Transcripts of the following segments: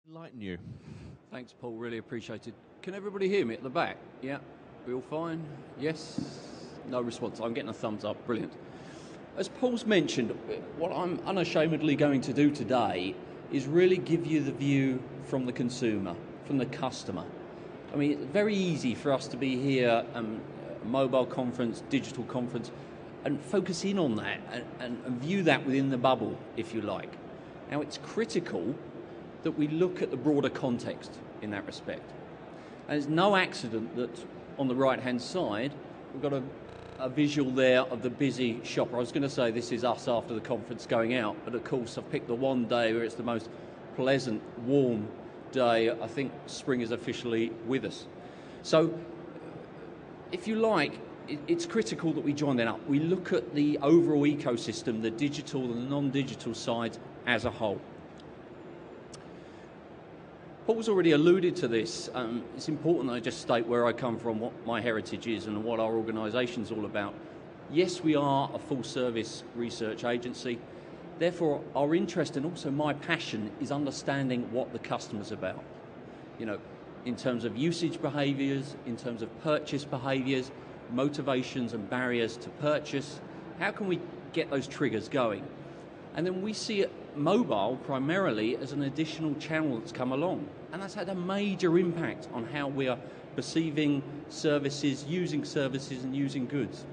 Enlighten you. Thanks, Paul. Really appreciated. Can everybody hear me at the back? Yeah? We all fine? Yes? No response. I'm getting a thumbs up. Brilliant. As Paul's mentioned, what I'm unashamedly going to do today is really give you the view from the consumer, from the customer. I mean, it's very easy for us to be here, mobile conference, digital conference, and focus in on that and view that within the bubble, if you like. Now, it's critical that we look at the broader context in that respect. And it's no accident that on the right-hand side, we've got a visual there of the busy shopper. I was going to say this is us after the conference going out, but of course I've picked the one day where it's the most pleasant, warm day. I think spring is officially with us. So, if you like, it's critical that we join that up. We look at the overall ecosystem, the digital and the non-digital side as a whole. Paul's already alluded to this. It's important that I just state where I come from, what my heritage is and what our organisation's all about. Yes, we are a full-service research agency. Therefore, our interest and also my passion is understanding what the customer's about. You know, in terms of usage behaviours, in terms of purchase behaviours, motivations and barriers to purchase. How can we get those triggers going? And then we see it mobile primarily as an additional channel that's come along. And that's had a major impact on how we are perceiving services, and using goods.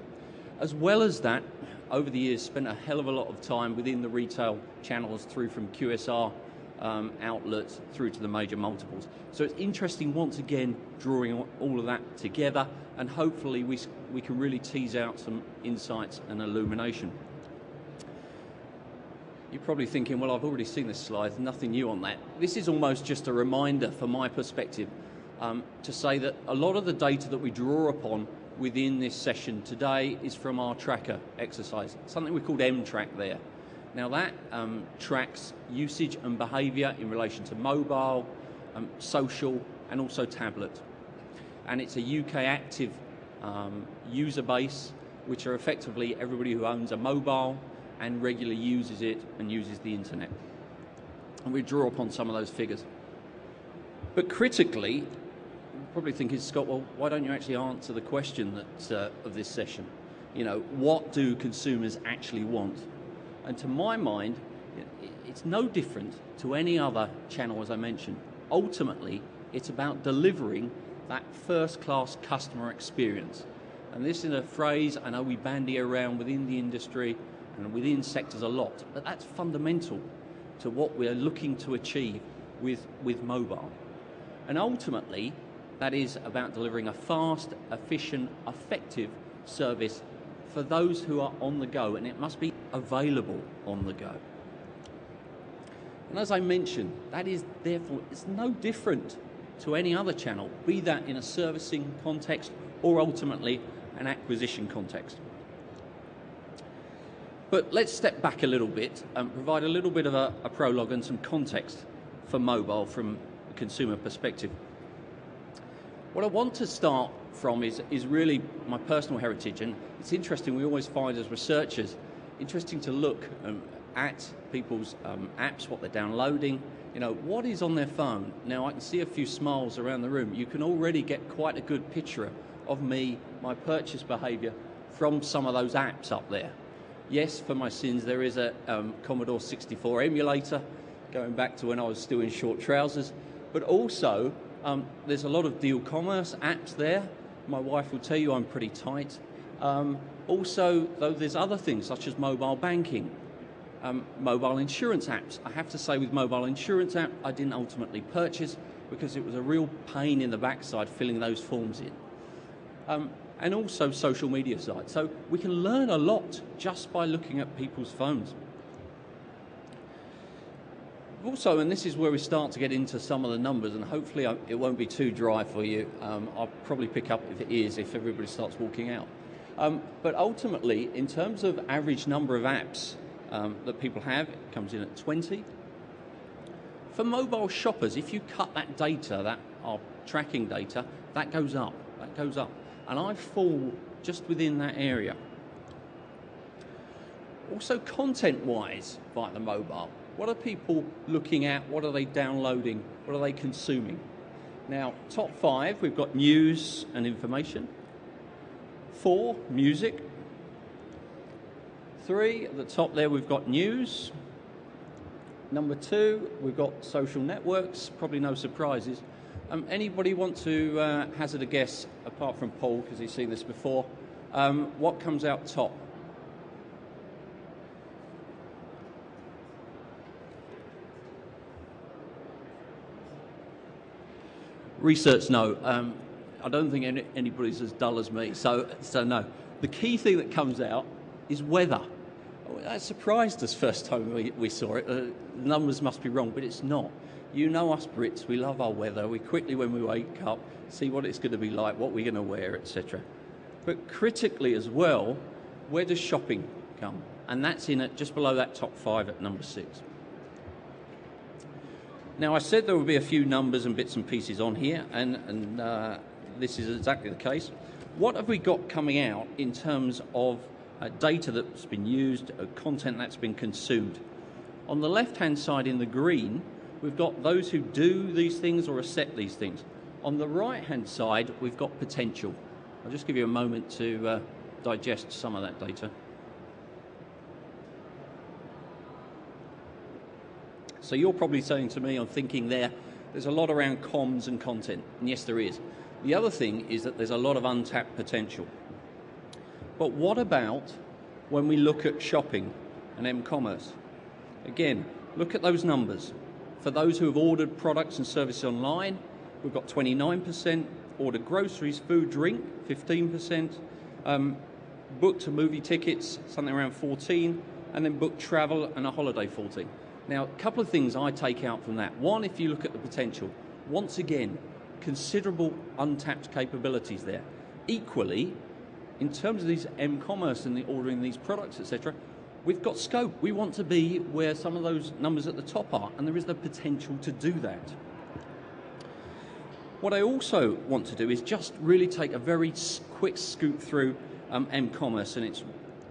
As well as that, over the years, spent a hell of a lot of time within the retail channels through from QSR outlets through to the major multiples. So it's interesting once again drawing all of that together, and hopefully we can really tease out some insights and illumination. You're probably thinking, well, I've already seen this slide, there's nothing new on that. This is almost just a reminder from my perspective to say that a lot of the data that we draw upon within this session today is from our tracker exercise, something we called M-Track there. Now that tracks usage and behaviour in relation to mobile, social and also tablet. And it's a UK active user base, which are effectively everybody who owns a mobile and regularly uses it and uses the internet. And we draw upon some of those figures. But critically, you're probably thinking, Scott, well, why don't you actually answer the question that, of this session? You know, what do consumers actually want? And to my mind, it's no different to any other channel, as I mentioned. Ultimately, it's about delivering that first-class customer experience. And this is a phrase I know we bandy around within the industry and within sectors a lot, but that's fundamental to what we're looking to achieve with mobile. And ultimately, that is about delivering a fast, efficient, effective service for those who are on the go, and it must be available on the go. And as I mentioned, that is therefore, it's no different to any other channel, be that in a servicing context or ultimately an acquisition context. But let's step back a little bit and provide a little bit of a prologue and some context for mobile from a consumer perspective. What I want to start from is really my personal heritage, and it's interesting, we always find as researchers, interesting to look at people's apps, what they're downloading, you know, what is on their phone. Now I can see a few smiles around the room. You can already get quite a good picture of me, my purchase behaviour from some of those apps up there. Yes, for my sins, there is a Commodore 64 emulator, going back to when I was still in short trousers, but also there's a lot of deal commerce apps there. My wife will tell you I'm pretty tight. Also, though, there's other things such as mobile banking, mobile insurance apps. I have to say with mobile insurance app, I didn't ultimately purchase because it was a real pain in the backside filling those forms in. And also social media sites. So we can learn a lot just by looking at people's phones. Also, and this is where we start to get into some of the numbers, and hopefully it won't be too dry for you. I'll probably pick up if it is, if everybody starts walking out. But ultimately, in terms of average number of apps that people have, it comes in at 20. For mobile shoppers, if you cut that data, our tracking data, that goes up, And I fall just within that area. Also content-wise, via the mobile, What are people looking at? What are they downloading? What are they consuming? Now, top 5, we've got news and information. 4, music. 3, at the top there, we've got news. Number 2, we've got social networks, probably no surprises. Anybody want to hazard a guess, apart from Paul, because he's seen this before, what comes out top? Research, no. I don't think anybody's as dull as me, so no. The key thing that comes out is weather. That surprised us first time we saw it. The numbers must be wrong, but it's not. You know us Brits, we love our weather. We quickly, when we wake up, see what it's going to be like, what we're going to wear, etc. But critically as well, where does shopping come? And that's in at just below that top 5 at number 6. Now, I said there would be a few numbers and bits and pieces on here, and this is exactly the case. What have we got coming out in terms of data that's been used, content that's been consumed? On the left-hand side in the green, we've got those who do these things or accept these things. On the right-hand side, we've got potential. I'll just give you a moment to digest some of that data. So you're probably saying to me, I'm thinking there's a lot around comms and content. And yes, there is. The other thing is that there's a lot of untapped potential. But what about when we look at shopping and m-commerce? Again, look at those numbers. For those who have ordered products and services online, we've got 29%, ordered groceries, food, drink, 15%, booked movie tickets, something around 14%, and then booked travel and a holiday, 14%. Now, a couple of things I take out from that. One, if you look at the potential, once again, considerable untapped capabilities there. Equally, in terms of these m-commerce and the ordering these products, etc., we've got scope. We want to be where some of those numbers at the top are, and there is the potential to do that. What I also want to do is just really take a very quick scoop through m-commerce and its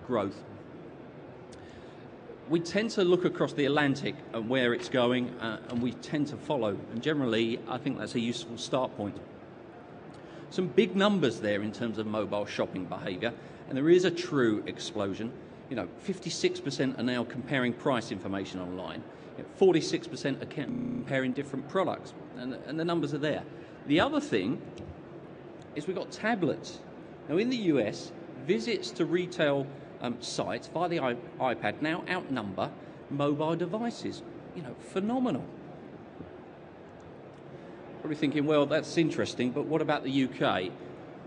growth. We tend to look across the Atlantic and where it's going, and we tend to follow. And generally, I think that's a useful start point. Some big numbers there in terms of mobile shopping behaviour, and there is a true explosion. 56% are now comparing price information online. 46% are comparing different products, and the numbers are there. The other thing is we've got tablets. Now, in the US, visits to retail sites via the iPad now outnumber mobile devices. Phenomenal. Probably thinking, well, that's interesting, but what about the UK?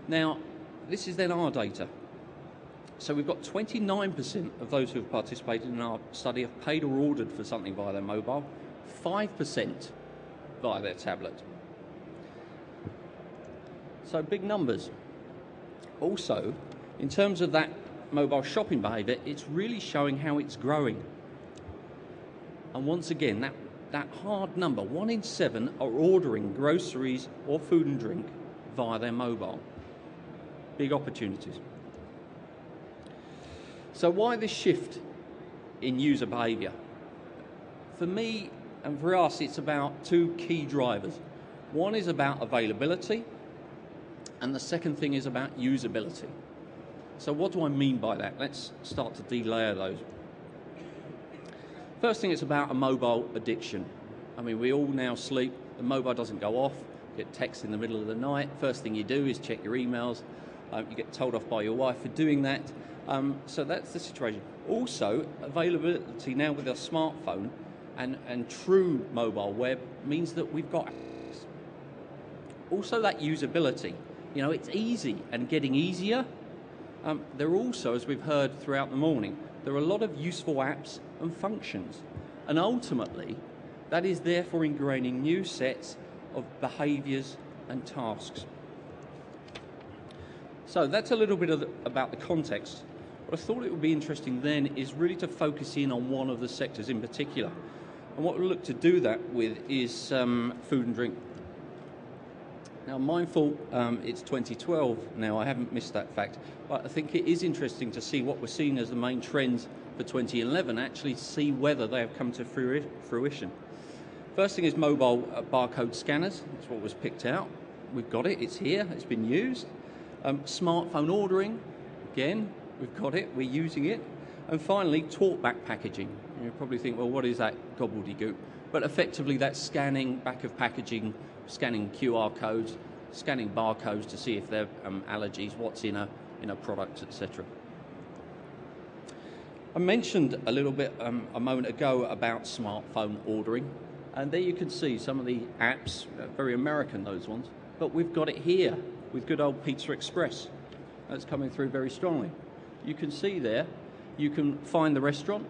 Now, this is then our data. So we've got 29% of those who have participated in our study have paid or ordered for something via their mobile, 5% via their tablet. So big numbers. Also, in terms of that mobile shopping behaviour, it's really showing how it's growing. And once again, that hard number, 1 in 7 are ordering groceries or food and drink via their mobile. Big opportunities. So why this shift in user behaviour? For me and for us, it's about 2 key drivers. One is about availability, and the second thing is about usability. So what do I mean by that? Let's start to delayer those. First thing, it's about a mobile addiction. I mean, we all now sleep, the mobile doesn't go off, you get text in the middle of the night, first thing you do is check your emails, you get told off by your wife for doing that. So that's the situation. Also, availability now with our smartphone and true mobile web means that we've got access. Also that usability. It's easy and getting easier. There are also, as we've heard throughout the morning, there are a lot of useful apps and functions. And ultimately, that is therefore ingraining new sets of behaviours and tasks. So that's a little bit about the context. What I thought it would be interesting then is really to focus in on one of the sectors in particular. And what we'll look to do that with is food and drink. Now, mindful, it's 2012 now, I haven't missed that fact, but I think it is interesting to see what we're seeing as the main trends for 2011, actually see whether they have come to fruition. First thing is mobile barcode scanners. That's what was picked out. We've got it, it's here, it's been used. Smartphone ordering, again, we've got it, we're using it. And finally, talkback packaging. You probably think, well, what is that gobbledygook? But effectively, that's scanning back of packaging, scanning QR codes, scanning barcodes to see if there are allergies, what's in a product, etc. I mentioned a little bit a moment ago about smartphone ordering, and there you can see some of the apps, very American those ones, but we've got it here with good old Pizza Express. That's coming through very strongly. You can see there, you can find the restaurant,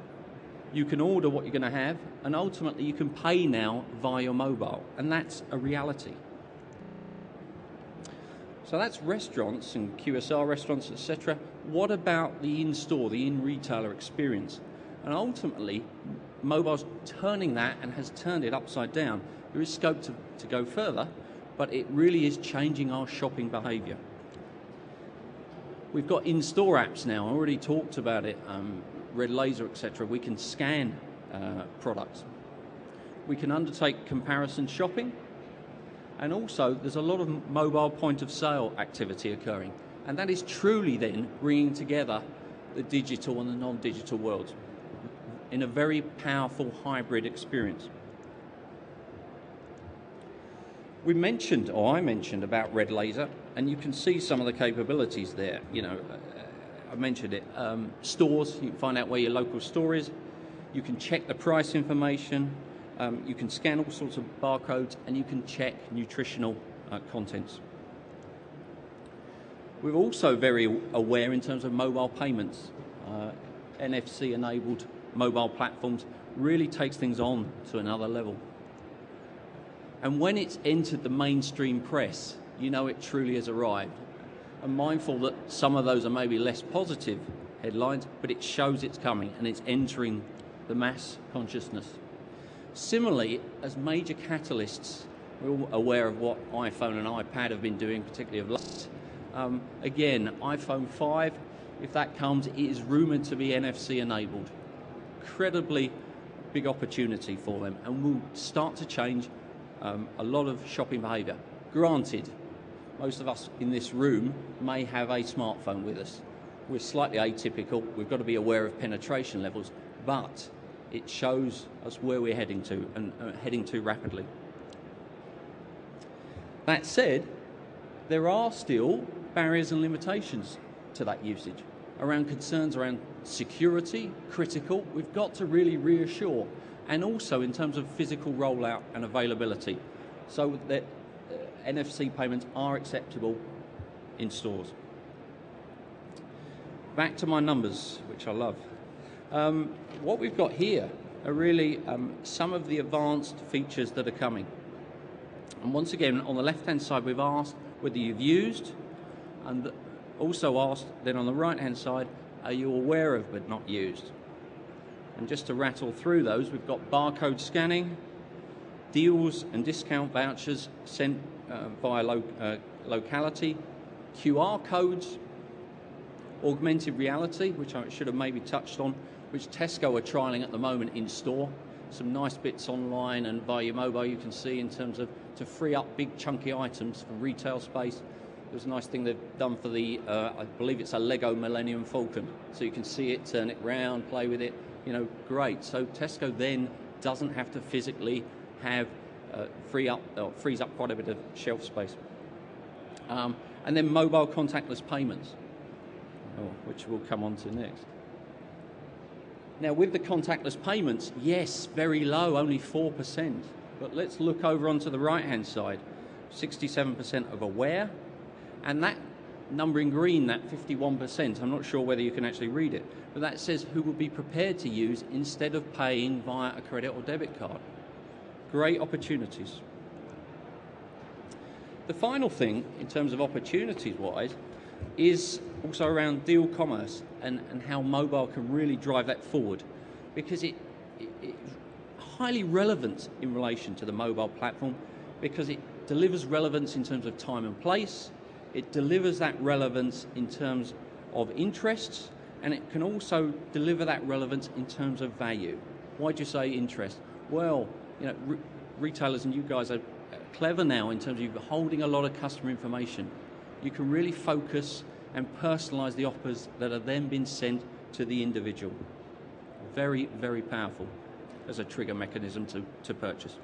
you can order what you're going to have, and ultimately you can pay now via your mobile, and that's a reality. So that's restaurants and QSR restaurants, etc. What about the in-store, the in-retailer experience? And ultimately, mobile's turning that and has turned it upside down. There is scope to go further, but it really is changing our shopping behaviour. We've got in-store apps now. I already talked about it. Red laser, etc. We can scan products. We can undertake comparison shopping, and also there's a lot of mobile point of sale activity occurring, and that is truly then bringing together the digital and the non-digital worlds in a very powerful hybrid experience. I mentioned about red laser, and you can see some of the capabilities there. You know, I mentioned it. Stores, you can find out where your local store is. You can check the price information. You can scan all sorts of barcodes, and you can check nutritional contents. We're also very aware in terms of mobile payments. NFC-enabled mobile platforms really takes things on to another level. And when it's entered the mainstream press, you know it truly has arrived. I'm mindful that some of those are maybe less positive headlines, but it shows it's coming and it's entering the mass consciousness. Similarly, as major catalysts, we're all aware of what iPhone and iPad have been doing, particularly of late. Again, iPhone 5, if that comes, it is rumoured to be NFC enabled. Incredibly big opportunity for them, and will start to change a lot of shopping behaviour. Granted, most of us in this room may have a smartphone with us. We're slightly atypical, we've got to be aware of penetration levels, but it shows us where we're heading to, and heading to rapidly. That said, there are still barriers and limitations to that usage, around concerns around security, critical. We've got to really reassure, and also in terms of physical rollout and availability, so that NFC payments are acceptable in stores. Back to my numbers, which I love. What we've got here are really some of the advanced features that are coming. And once again, on the left-hand side, we've asked whether you've used, and also asked then on the right-hand side, are you aware of but not used? And just to rattle through those, we've got barcode scanning, deals and discount vouchers sent via locality, QR codes, augmented reality, which I should have maybe touched on, which Tesco are trialling at the moment in store. Some nice bits online and via your mobile you can see in terms of to free up big chunky items for retail space. There's a nice thing they've done for the, I believe it's a Lego Millennium Falcon. So you can see it, turn it round, play with it, you know, great. So Tesco then doesn't have to physically have frees up quite a bit of shelf space. And then mobile contactless payments, which we'll come on to next. Now with the contactless payments, yes, very low, only 4%. But let's look over onto the right-hand side. 67% of aware, and that number in green, that 51%, I'm not sure whether you can actually read it, but that says who will be prepared to use instead of paying via a credit or debit card. Great opportunities. The final thing, in terms of opportunities-wise, is also around deal commerce and how mobile can really drive that forward, because it's highly relevant in relation to the mobile platform, because it delivers relevance in terms of time and place, it delivers that relevance in terms of interests, and it can also deliver that relevance in terms of value. Why do you say interest? Well, you know, retailers and you guys are clever now in terms of holding a lot of customer information. You can really focus and personalize the offers that are then being sent to the individual. Very, very powerful as a trigger mechanism to purchase.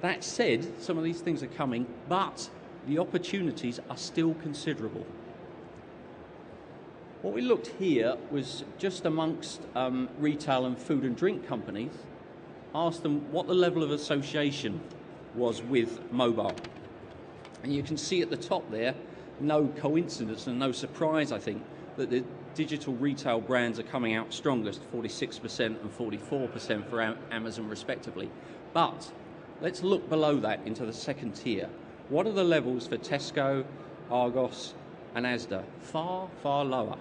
That said, some of these things are coming, but the opportunities are still considerable. What we looked here was just amongst retail and food and drink companies, asked them what the level of association was with mobile. And you can see at the top there, no coincidence and no surprise, I think, that the digital retail brands are coming out strongest, 46% and 44% for Amazon respectively. But let's look below that into the second tier. What are the levels for Tesco, Argos and Asda? Far, far lower.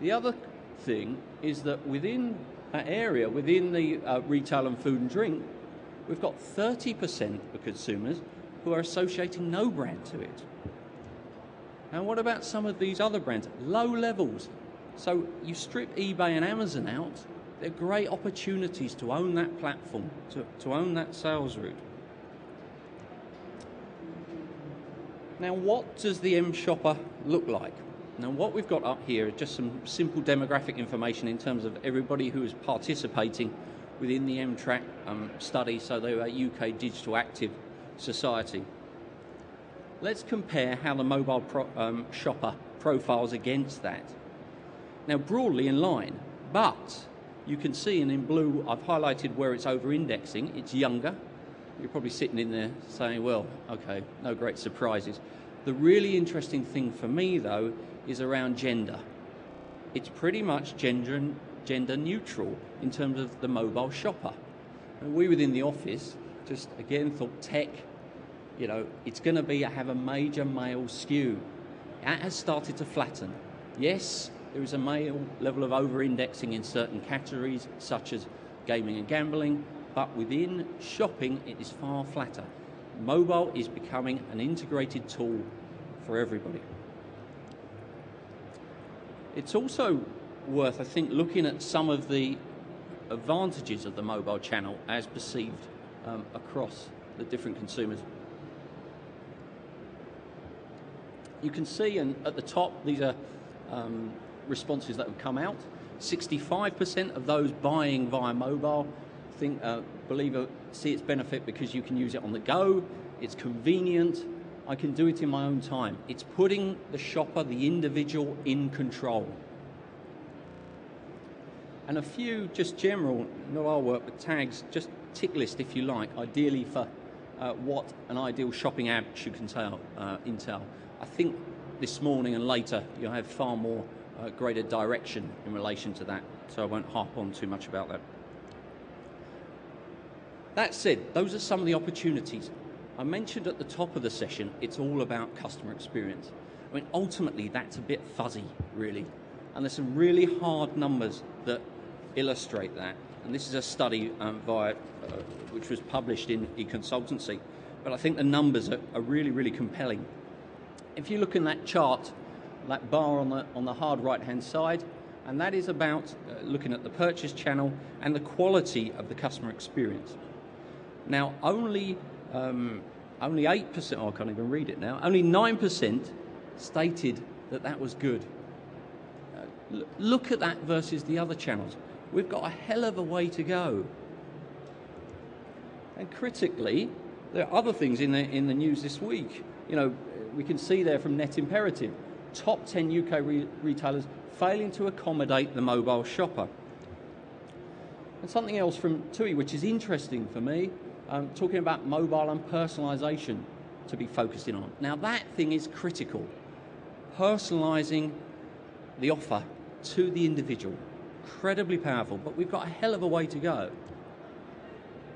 The other thing is that within that area, within the retail and food and drink, we've got 30% of consumers who are associating no brand to it. And what about some of these other brands? Low levels. So you strip eBay and Amazon out, they're great opportunities to own that platform, to own that sales route. Now, what does the M shopper look like? Now, what we've got up here is just some simple demographic information in terms of everybody who is participating within the M-Track study, so they're a UK digital active society. Let's compare how the mobile shopper profiles against that. Now, broadly in line, but you can see, and in blue I've highlighted where it's over-indexing. It's younger. You're probably sitting in there saying, well, okay, no great surprises. The really interesting thing for me, though, is around gender. It's pretty much gender neutral in terms of the mobile shopper. And we within the office just, again, thought tech, you know, it's going to have a major male skew. That has started to flatten. Yes, there is a male level of over-indexing in certain categories, such as gaming and gambling, but within shopping, it is far flatter. Mobile is becoming an integrated tool for everybody. It's also worth, I think, looking at some of the advantages of the mobile channel as perceived across the different consumers. You can see, and at the top, these are responses that have come out. 65% of those buying via mobile see its benefit because you can use it on the go, it's convenient, I can do it in my own time. It's putting the shopper, the individual, in control. And a few just general, not our work, but tags, just tick list if you like, ideally for what an ideal shopping ad should entail. I think this morning and later you'll have far more greater direction in relation to that, so I won't harp on too much about that. That said, those are some of the opportunities. I mentioned at the top of the session, it's all about customer experience. I mean, ultimately, that's a bit fuzzy, really. And there's some really hard numbers that illustrate that. And this is a study which was published in eConsultancy. But I think the numbers are really, really compelling. If you look in that chart, that bar on the hard right-hand side, and that is about looking at the purchase channel and the quality of the customer experience. Now, only 8%, oh, I can't even read it now, only 9% stated that was good. Look at that versus the other channels. We've got a hell of a way to go. And critically, there are other things in the news this week. You know, we can see there from Net Imperative, top 10 UK retailers failing to accommodate the mobile shopper. And something else from TUI, which is interesting for me, talking about mobile and personalisation to be focusing on. Now that thing is critical. Personalising the offer to the individual. Incredibly powerful, but we've got a hell of a way to go.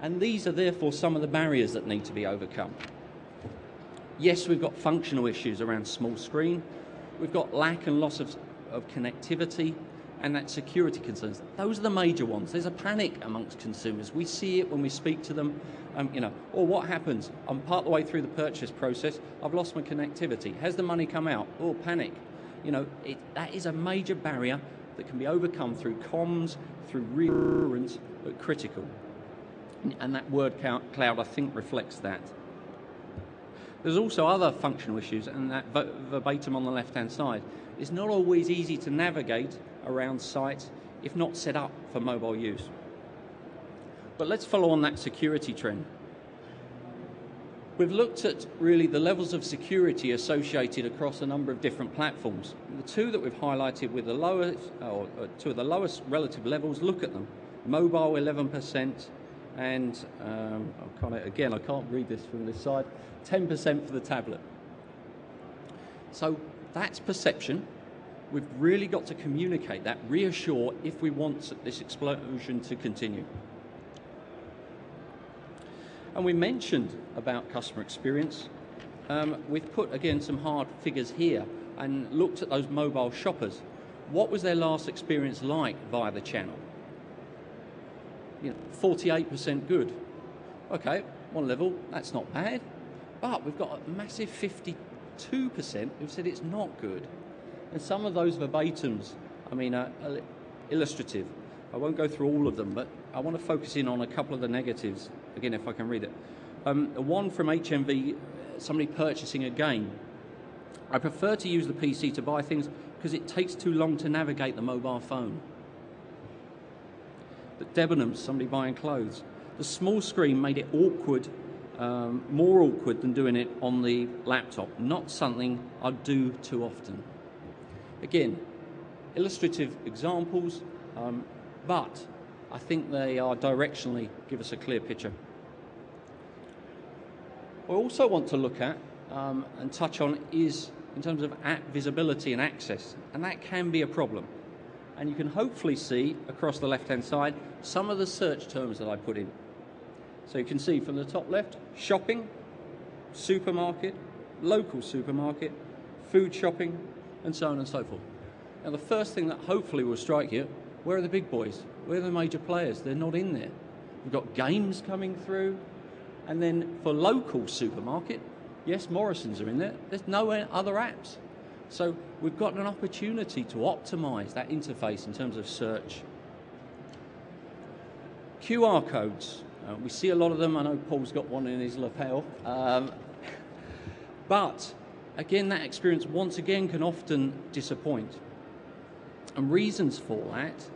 And these are therefore some of the barriers that need to be overcome. Yes, we've got functional issues around small screen. We've got lack and loss of connectivity. and that security concerns. Those are the major ones. There's a panic amongst consumers. We see it when we speak to them, or what happens? I'm part of the way through the purchase process, I've lost my connectivity. Has the money come out? Oh, panic. That is a major barrier that can be overcome through comms, through reassurance, but critical. And that word cloud, I think, reflects that. There's also other functional issues, and that verbatim on the left-hand side. It's not always easy to navigate around sites if not set up for mobile use. But let's follow on that security trend. We've looked at really the levels of security associated across a number of different platforms. The two that we've highlighted with the lowest, or two of the lowest relative levels, look at them. Mobile 11%, and I can't read this from this side, 10% for the tablet. So that's perception. We've really got to communicate that, reassure if we want this explosion to continue. And we mentioned about customer experience. We've put, again, some hard figures here and looked at those mobile shoppers. What was their last experience like via the channel? 48% good. Okay, one level, that's not bad. But we've got a massive 52% who've said it's not good. And some of those verbatims, are illustrative. I won't go through all of them, but I want to focus in on a couple of the negatives, again, if I can read it. One from HMV, somebody purchasing a game. I prefer to use the PC to buy things because it takes too long to navigate the mobile phone. But Debenhams, somebody buying clothes. The small screen made it awkward, more awkward than doing it on the laptop. Not something I'd do too often. Again, illustrative examples, but I think they are directionally give us a clear picture. I also want to look at and touch on is in terms of app visibility and access, and that can be a problem. And you can hopefully see across the left-hand side some of the search terms that I put in. So you can see from the top left, shopping, supermarket, local supermarket, food shopping, and so on and so forth. Now the first thing that hopefully will strike you, where are the big boys? Where are the major players? They're not in there. We've got games coming through, and then for local supermarket, yes, Morrison's are in there. There's no other apps. So we've got an opportunity to optimize that interface in terms of search. QR codes. We see a lot of them. I know Paul's got one in his lapel. But again, that experience once again can often disappoint. And reasons for that,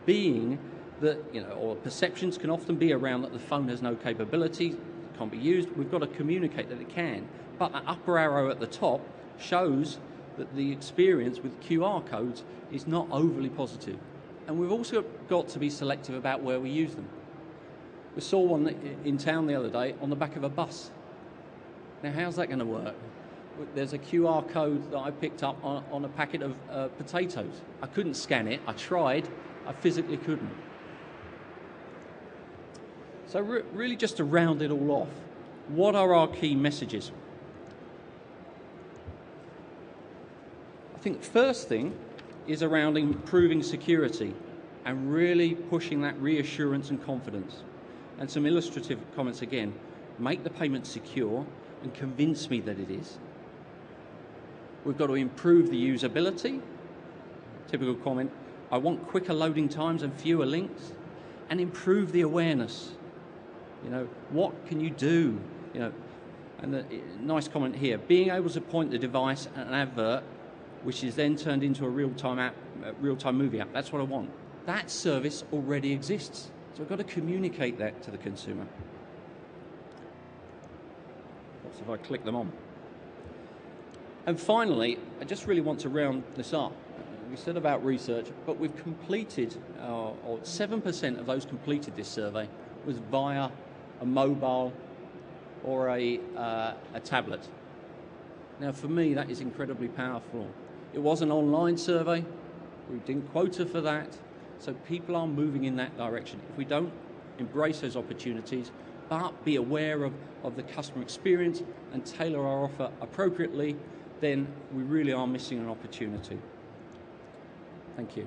being that, or perceptions can often be around that the phone has no capability, can't be used. We've got to communicate that it can. But that upper arrow at the top shows that the experience with QR codes is not overly positive. And we've also got to be selective about where we use them. We saw one in town the other day on the back of a bus. Now, how's that going to work? There's a QR code that I picked up on a packet of potatoes. I couldn't scan it. I tried. I physically couldn't. So really just to round it all off, what are our key messages? I think the first thing is around improving security and really pushing that reassurance and confidence. And some illustrative comments again. Make the payment secure and convince me that it is. We've got to improve the usability. Typical comment, I want quicker loading times and fewer links. And improve the awareness. What can you do? And the nice comment here, being able to point the device at an advert, which is then turned into a real-time movie app. That's what I want. That service already exists. So we've got to communicate that to the consumer. What's if I click them on? And finally, I just really want to round this up. We said about research, but we've completed, or 7% of those completed this survey was via a mobile or a tablet. Now, for me, that is incredibly powerful. It was an online survey. We didn't quota for that. So people are moving in that direction. If we don't embrace those opportunities, but be aware of the customer experience and tailor our offer appropriately, then we really are missing an opportunity. Thank you.